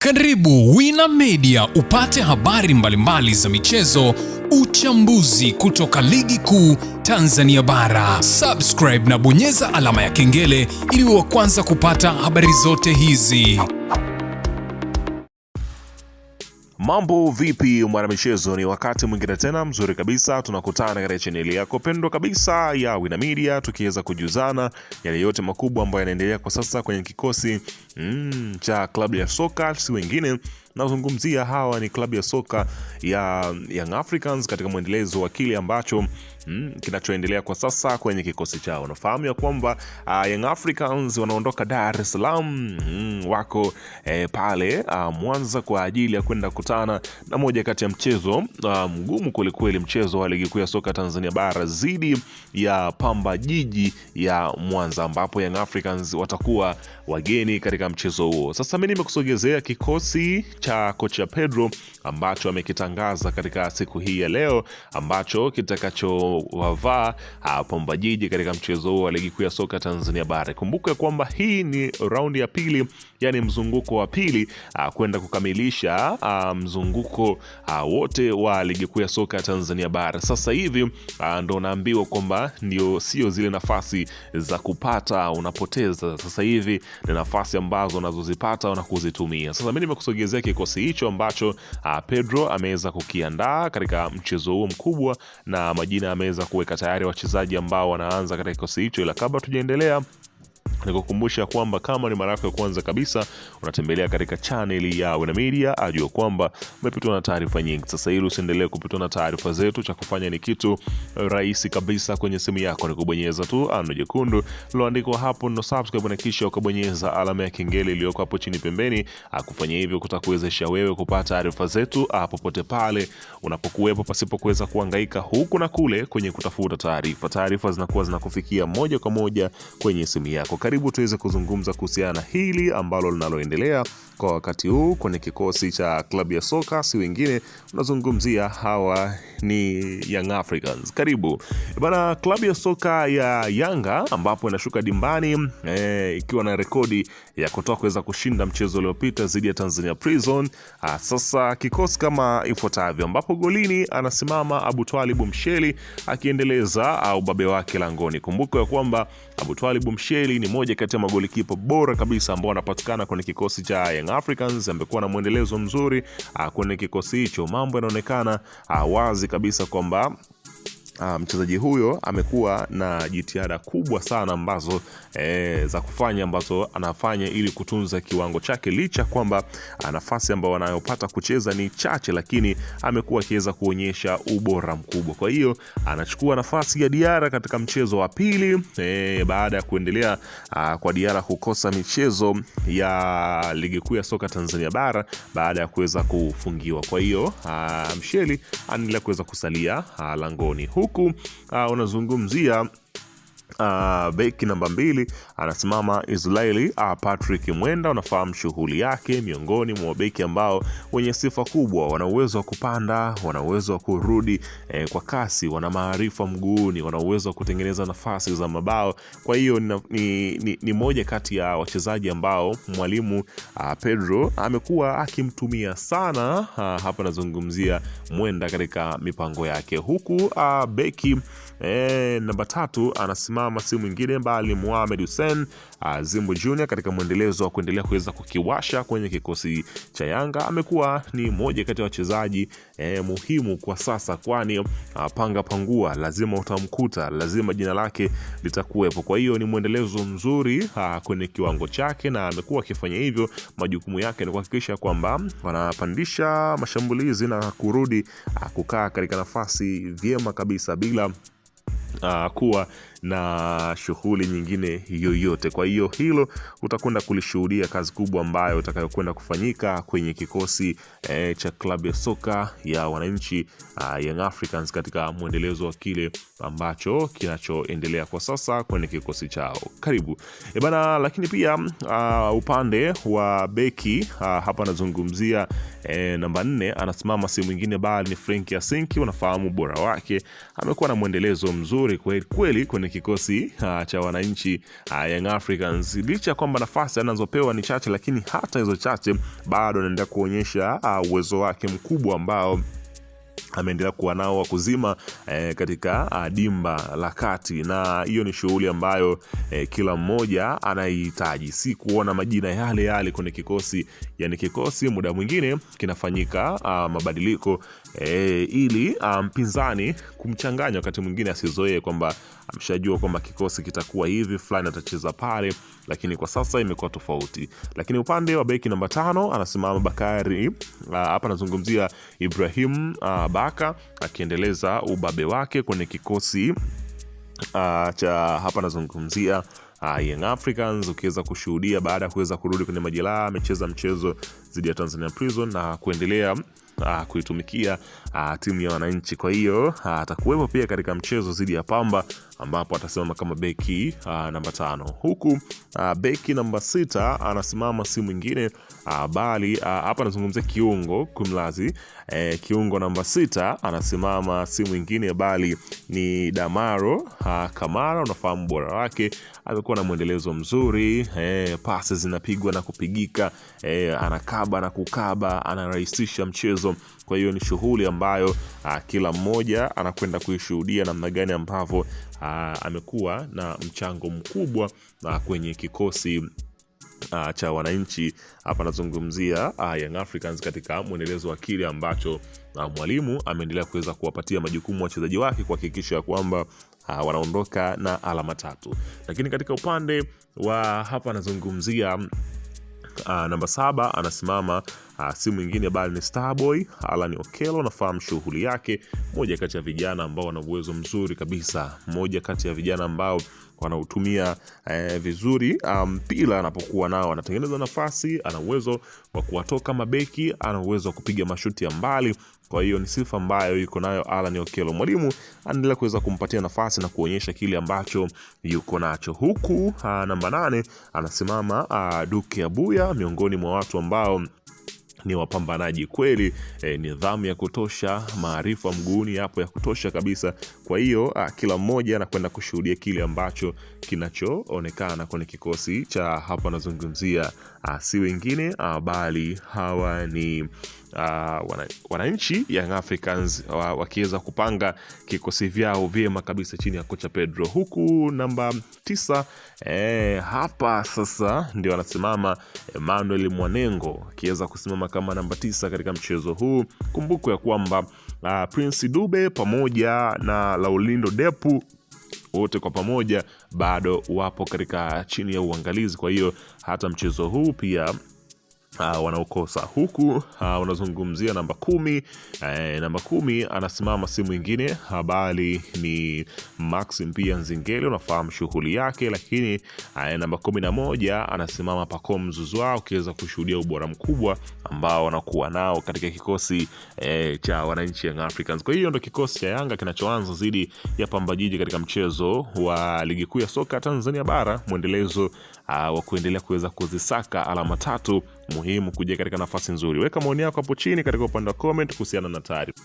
Karibu Wina Media upate habari mbalimbali za michezo, uchambuzi kutoka ligi kuu Tanzania bara. Subscribe na bonyeza alama ya kengele ili uwe wa kwanza kupata habari zote hizi. Mambo vipi mwanamichezo, ni wakati mwingine tena mzuri kabisa tunakutana katika chaneli yako pendwa kabisa ya Wina Media, tukiweza kujuzana yale yote makubwa ambayo yanaendelea kwa sasa kwenye kikosi cha klabu ya soka. Si wengine nazungumzia hawa ni klabu ya soka ya Young Africans katika mwendelezo wa kile ambacho kinachoendelea kwa sasa kwenye kikosi chao. Nafahamu ya kwamba Young Africans wanaondoka Dar es Salaam, wako pale Mwanza kwa ajili ya kwenda kutana na moja kati ya mchezo mgumu kwelikweli, mchezo wa ligi kuu ya soka Tanzania bara dhidi ya Pamba Jiji ya Mwanza, ambapo Young Africans watakuwa wageni katika mchezo huo. Sasa mimi nimekusogezea kikosi cha kocha Pedro ambacho amekitangaza katika siku hii ya leo, ambacho kitakachowavaa Pamba Jiji katika mchezo huo wa ligi kuu ya soka Tanzania bara. Kumbuka kwamba hii ni raundi ya pili, yani mzunguko wa pili kwenda kukamilisha mzunguko wote wa ligi kuu ya soka Tanzania bara. Sasa hivi ndo naambiwa kwamba ndio sio zile nafasi za kupata unapoteza. Sasa hivi ni nafasi ambazo unazozipata na kuzitumia. Sasa mimi nimekusogezea kikosi hicho ambacho Pedro ameweza kukiandaa katika mchezo huo mkubwa, na majina ameweza kuweka tayari wachezaji ambao wanaanza katika kikosi hicho. Ila kabla tujaendelea, nikukumbusha kwamba kama ni mara yako ya kwanza kabisa unatembelea katika channel ya Wina Media, ajua kwamba umepitwa na taarifa nyingi. Sasa ili usiendelee kupitwa na taarifa zetu, cha kufanya ni kitu rahisi kabisa. Kwenye simu yako ni kubonyeza tu ano jekundu liloandikwa hapo no subscribe, na kisha ukabonyeza alama ya kengele iliyoko hapo chini pembeni. Kufanya hivyo kutakuwezesha wewe kupata taarifa zetu popote pale unapokuwepo, pasipo kuweza kuhangaika huku na kule kwenye kutafuta taarifa. Taarifa zinakuwa zinakufikia moja kwa moja kwenye simu yako. Karibu tuweze kuzungumza kuhusiana na hili ambalo linaloendelea kwa wakati huu kwenye kikosi cha klabu ya soka. Si wengine unazungumzia hawa ni Young Africans. Karibu bana, klabu ya soka ya Yanga ambapo inashuka dimbani ikiwa na rekodi ya kutoka kuweza kushinda mchezo uliopita dhidi ya Tanzania Prison. Sasa kikosi kama ifuatavyo, ambapo golini anasimama Abutwalibu Msheli akiendeleza ubabe wake langoni. Kumbuka ya kwamba Abutwalibu Msheli ni moja kati ya magolikipa bora kabisa ambao wanapatikana kwenye kikosi cha Young Africans. Amekuwa na mwendelezo mzuri kwenye kikosi hicho. Mambo yanaonekana wazi kabisa kwamba mchezaji huyo amekuwa na jitihada kubwa sana ambazo za kufanya ambazo anafanya ili kutunza kiwango chake, licha kwamba nafasi ambayo anayopata kucheza ni chache, lakini amekuwa akiweza kuonyesha ubora mkubwa. Kwa hiyo anachukua nafasi ya Diara katika mchezo wa pili baada ya kuendelea kwa Diara kukosa michezo ya ligi kuu ya soka Tanzania bara baada ya kuweza kufungiwa. Kwa hiyo Msheli anaendelea kuweza kusalia langoni. Huku unazungumzia beki namba 2 anasimama Israeli Patrick Mwenda. Unafahamu shughuli yake, miongoni mwa beki ambao wenye sifa kubwa, wana uwezo wa kupanda, wana uwezo wa kurudi kwa kasi, wana maarifa mguuni, wana uwezo wa kutengeneza nafasi za mabao. Kwa hiyo ni moja kati ya wachezaji ambao mwalimu Pedro amekuwa akimtumia sana. Hapa nazungumzia Mwenda katika mipango yake. Huku beki namba 3 anasimama si mwingine bali Mohamed Hussein Zimbu Junior katika mwendelezo wa kuendelea kuweza kukiwasha kwenye kikosi cha Yanga. Amekuwa ni moja kati ya wachezaji muhimu kwa sasa, kwani panga pangua lazima utamkuta, lazima jina lake litakuwepo. Kwa hiyo ni mwendelezo mzuri kwenye kiwango chake, na amekuwa akifanya hivyo. Majukumu yake ni kuhakikisha kwamba wanapandisha mashambulizi na kurudi kukaa katika nafasi vyema kabisa bila kuwa na shughuli nyingine yoyote. Kwa hiyo hilo utakwenda kulishuhudia kazi kubwa ambayo utakayokwenda kufanyika kwenye kikosi cha klabu ya soka ya wananchi Young Africans katika mwendelezo wa kile ambacho kinachoendelea kwa sasa kwenye kikosi chao. Karibu bana. Lakini pia upande wa beki hapa nazungumzia namba 4 anasimama si mwingine bali ni Frank Yasinki. Unafahamu bora wake, amekuwa na mwendelezo mzuri kweli kwenye kwenye kikosi cha wananchi Young Africans. Licha kwamba nafasi anazopewa ni chache, lakini hata hizo chache bado anaendelea kuonyesha uwezo wake mkubwa ambao ameendelea kuwa nao wa kuzima katika dimba la kati, na hiyo ni shughuli ambayo kila mmoja anahitaji, si kuona majina yale yale kwenye kikosi. Yani kikosi muda mwingine kinafanyika mabadiliko ili mpinzani kumchanganya, wakati mwingine asizoee kwamba ameshajua kwamba kikosi kitakuwa hivi, fulani atacheza pale, lakini kwa sasa imekuwa tofauti. Lakini upande wa beki namba 5 anasimama Bakari, hapa nazungumzia Ibrahim Baka, akiendeleza ubabe wake kwenye kikosi cha hapa nazungumzia Young Africans. Ukiweza kushuhudia baada ya kuweza kurudi kwenye majeraha, amecheza mchezo dhidi ya Tanzania Prison na kuendelea kuitumikia timu ya wananchi. Kwa hiyo atakuwepo pia katika mchezo dhidi ya Pamba, ambapo atasimama kama beki namba 5, huku beki namba 6 anasimama si mwingine bali hapa anazungumzia kiungo kumlazi. Kiungo namba 6 anasimama si mwingine bali ni Damaro Kamara. Unafahamu bora wake, amekuwa na mwendelezo mzuri, pasi zinapigwa na kupigika, anakaba na kukaba, anarahisisha mchezo. Kwa hiyo ni shughuli ambayo kila mmoja anakwenda kuishuhudia namna gani ambavyo amekuwa na mchango mkubwa kwenye kikosi cha wananchi. Hapa nazungumzia Young Africans katika mwendelezo wa kile ambacho mwalimu ameendelea kuweza kuwapatia majukumu wachezaji wake kuhakikisha kwamba wanaondoka na alama 3. Lakini katika upande wa hapa nazungumzia namba 7 anasimama si mwingine bali ni Starboy Alan Okello. Nafahamu shughuli yake, moja kati ya vijana ambao wana uwezo mzuri kabisa, moja kati ya vijana ambao wanautumia vizuri mpira anapokuwa nao, anatengeneza nafasi, ana uwezo wa kuwatoka mabeki, ana uwezo wa kupiga mashuti ya mbali. Kwa hiyo ni sifa ambayo yuko nayo Alan Okello. Mwalimu anaendelea kuweza kumpatia nafasi na kuonyesha kile ambacho yuko nacho. Huku namba 8 anasimama Duke Abuya, miongoni mwa watu ambao ni wapambanaji kweli, nidhamu ya kutosha, maarifa mguuni hapo ya kutosha kabisa. Kwa hiyo kila mmoja anakwenda kushuhudia kile ambacho kinachoonekana kwenye kikosi cha hapa nazungumzia si wengine bali hawa ni wananchi Young Africans, wakiweza kupanga kikosi vyao vyema kabisa chini ya kocha Pedro. Huku namba 9 hapa sasa ndio anasimama Emmanuel Mwanengo, akiweza kusimama kama namba 9 katika mchezo huu. Kumbuko ya kwamba Prince Dube pamoja na Laulindo Depu wote kwa pamoja bado wapo katika chini ya uangalizi, kwa hiyo hata mchezo huu pia wanaokosa. Huku unazungumzia namba 10. Namba 10 anasimama si mwingine bali ni Maxim pia Nzingeli, unafahamu shughuli yake. Lakini namba 11 anasimama Pacome Zouzoua, ukiweza kushuhudia ubora mkubwa ambao wanakuwa nao katika kikosi cha wananchi Young Africans. Kwa hiyo ndio kikosi cha Yanga kinachoanza dhidi ya Pamba Jiji katika mchezo wa ligi kuu ya soka Tanzania bara, mwendelezo wa kuendelea kuweza kuzisaka alama 3 muhimu kuja katika nafasi nzuri. Weka maoni yako hapo chini katika upande wa comment kuhusiana na taarifa.